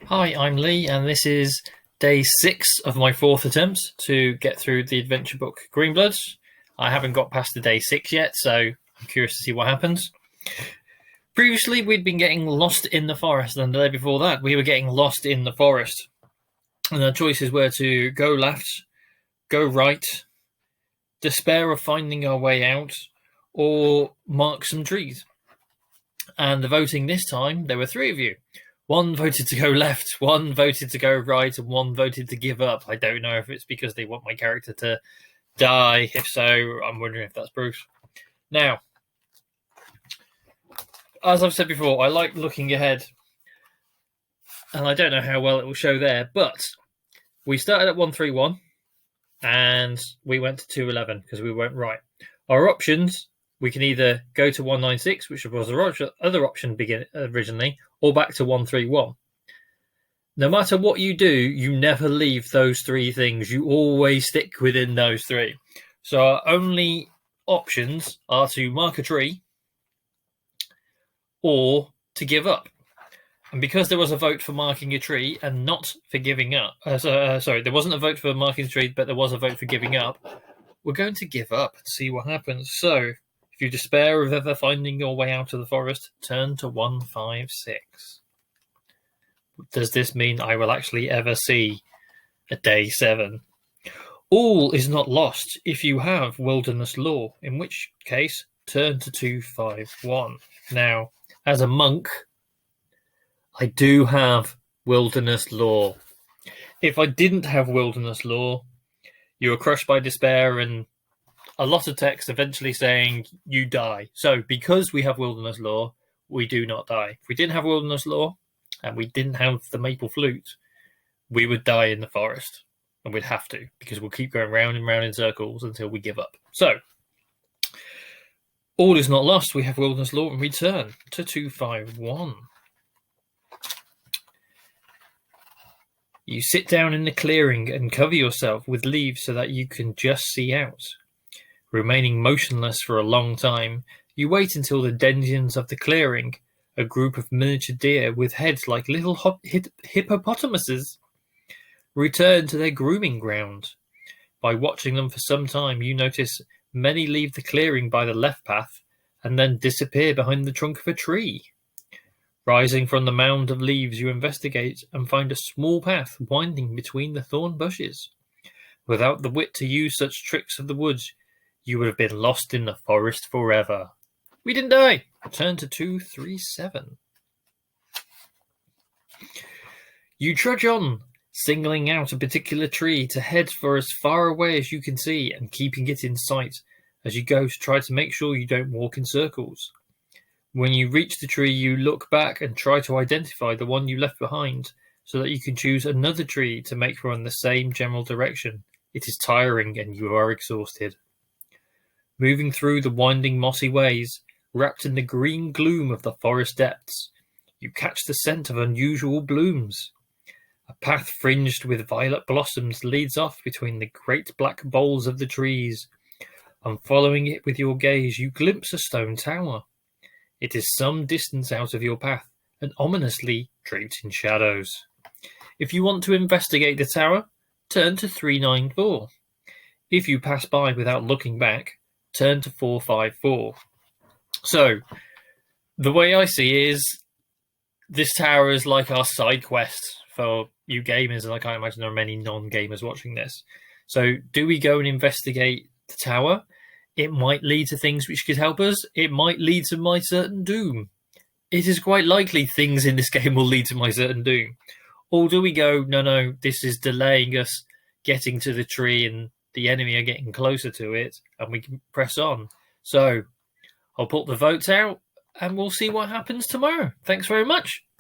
Hi, I'm Lee, and this is day 6 of my 4th attempt to get through the adventure book Greenbloods. I haven't got past the day 6 yet, so I'm curious to see what happens. Previously, we'd been getting lost in the forest, and the day before that, we were getting lost in the forest. And our choices were to go left, go right, despair of finding our way out, or mark some trees. And the voting this time, there were 3 of you. One voted to go left, one voted to go right, and one voted to give up. I don't know if it's because they want my character to die. If so, I'm wondering if that's Bruce. Now, as I've said before, I like looking ahead, and I don't know how well it will show there, but we started at 131, and we went to 211 because we went right. Our options, we can either go to 196, which was the other option originally, or back to 131. No matter what you do, you never leave those 3 things. You always stick within those 3. So our only options are to mark a tree or to give up. And because there was a vote for marking a tree and not for giving up, sorry, there wasn't a vote for marking a tree, but there was a vote for giving up, we're going to give up and see what happens. So if you despair of ever finding your way out of the forest, turn to 156. Does this mean I will actually ever see a day 7? All is not lost if you have wilderness lore, in which case turn to 251. Now, as a monk, I do have wilderness lore. If I didn't have wilderness lore, you are crushed by despair and a lot of text eventually saying you die. So because we have wilderness lore, we do not die. If we didn't have wilderness lore and we didn't have the maple flute, we would die in the forest. And we'd have to, because we'll keep going round and round in circles until we give up. So, all is not lost. We have wilderness lore and return to 251. You sit down in the clearing and cover yourself with leaves so that you can just see out. Remaining motionless for a long time, you wait until the denizens of the clearing, a group of miniature deer with heads like little hippopotamuses, return to their grooming ground. By watching them for some time, you notice many leave the clearing by the left path and then disappear behind the trunk of a tree. Rising from the mound of leaves, you investigate and find a small path winding between the thorn bushes. Without the wit to use such tricks of the woods, you would have been lost in the forest forever. We didn't die. Turn to 237. You trudge on, singling out a particular tree to head for as far away as you can see and keeping it in sight as you go to try to make sure you don't walk in circles. When you reach the tree, you look back and try to identify the one you left behind so that you can choose another tree to make run the same general direction. It is tiring and you are exhausted. Moving through the winding mossy ways, wrapped in the green gloom of the forest depths, you catch the scent of unusual blooms. A path fringed with violet blossoms leads off between the great black boles of the trees, and following it with your gaze, you glimpse a stone tower. It is some distance out of your path and ominously draped in shadows. If you want to investigate the tower, turn to 394. If you pass by without looking back, turn to 454. So, the way I see is this tower is like our side quest for you gamers, and I can't imagine there are many non-gamers watching this. So, do we go and investigate the tower? It might lead to things which could help us. It might lead to my certain doom. It is quite likely things in this game will lead to my certain doom. Or do we go, no, this is delaying us getting to the tree and the enemy are getting closer to it and we can press on. So I'll put the votes out and we'll see what happens tomorrow. Thanks very much.